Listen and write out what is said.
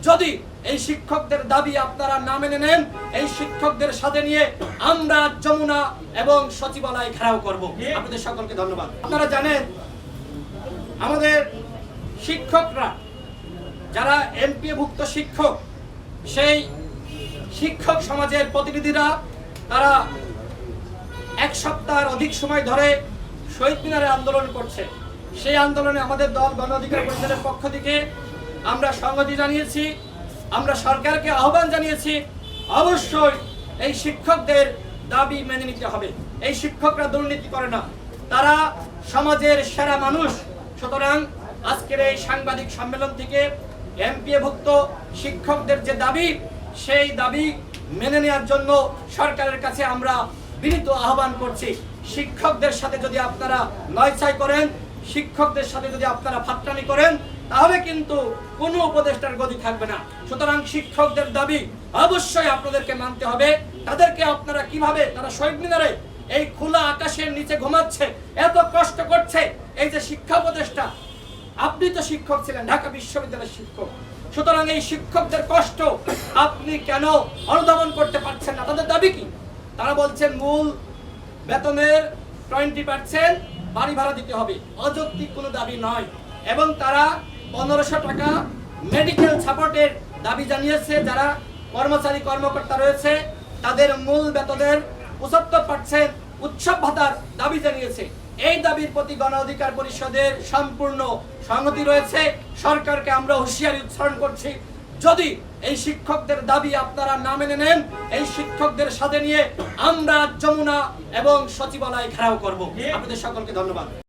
যদি এই শিক্ষকদের দাবি আপনারা না মেনে নেন, এই শিক্ষকদের সাথে নিয়ে আমরা যমুনা এবং সচিবালয় ঘেরাও করব। আপনাদের সকলকে ধন্যবাদ। আপনারা জানেন আমাদের শিক্ষকরা যারা এমপিওভুক্ত শিক্ষক, সেই শিক্ষক সমাজের প্রতিনিধিরা তারা এক সপ্তাহের অধিক সময় ধরে শহীদ মিনারে আন্দোলন করছে। সেই আন্দোলনে আমাদের দল গণ অধিকার পরিষদের পক্ষ থেকে আমরা সংহতি জানিয়েছি, আমরা সরকারকে আহ্বান জানিয়েছি অবশ্যই এই শিক্ষকদের দাবি মেনে নিতে হবে। এই শিক্ষকরা দুর্নীতি করে না, তারা সমাজের সেরা মানুষ। সুতরাং আজকের এই সাংবাদিক সম্মেলন থেকে এমপিওভুক্ত শিক্ষকদের যে দাবি, সেই দাবি মেনে নেওয়ার জন্য সরকারের কাছে আমরা বিনীত আহ্বান করছি। শিক্ষকদের সাথে যদি আপনারা নয়ছাই করেন, শিক্ষকদের সাথে যদি আপনারা ফাত্রামি করেন, তাহলে কিন্তু কোনো উপদেষ্টার গতি থাকবে না। সুতরাং শিক্ষকদের দাবি অবশ্যই আপনাদেরকে মানতে হবে। তাদেরকে আপনারা কিভাবে, তারা শহীদ মিনারে এই খোলা আকাশের নিচে ঘুমাচ্ছে, এত কষ্ট করছে। এই যে শিক্ষা উপদেষ্টা, আপনি তো শিক্ষক ছিলেন, ঢাকা বিশ্ববিদ্যালয়ের শিক্ষক। সুতরাং এই শিক্ষকদের কষ্ট আপনি কেন অনুধাবন করতে পারছেন না? তাদের দাবি কি? তারা বলছেন মূল বেতনের 20% বাড়ি ভাড়া দিতে হবে। অযৌক্তিক কোনো দাবি নয়। এবং তারা 1500 টাকা মেডিকেল সাপোর্টের দাবি জানিয়েছে। যারা কর্মচারী কর্মকর্তা রয়েছে তাদের মূল বেতনের 75% উৎসব ভাতার দাবি জানিয়েছে। এই দাবির প্রতি গণ অধিকার পরিষদের সম্পূর্ণ সংহতি রয়েছে। সরকারকে আমরা হুঁশিয়ারি উচ্চারণ করছি, যদি এই শিক্ষকদের দাবি আপনারা না মেনে নেন, এই শিক্ষকদের সাথে নিয়ে আমরা যমুনা এবং সচিবালয় ঘেরাও করব। আপনাদের সকলকে ধন্যবাদ।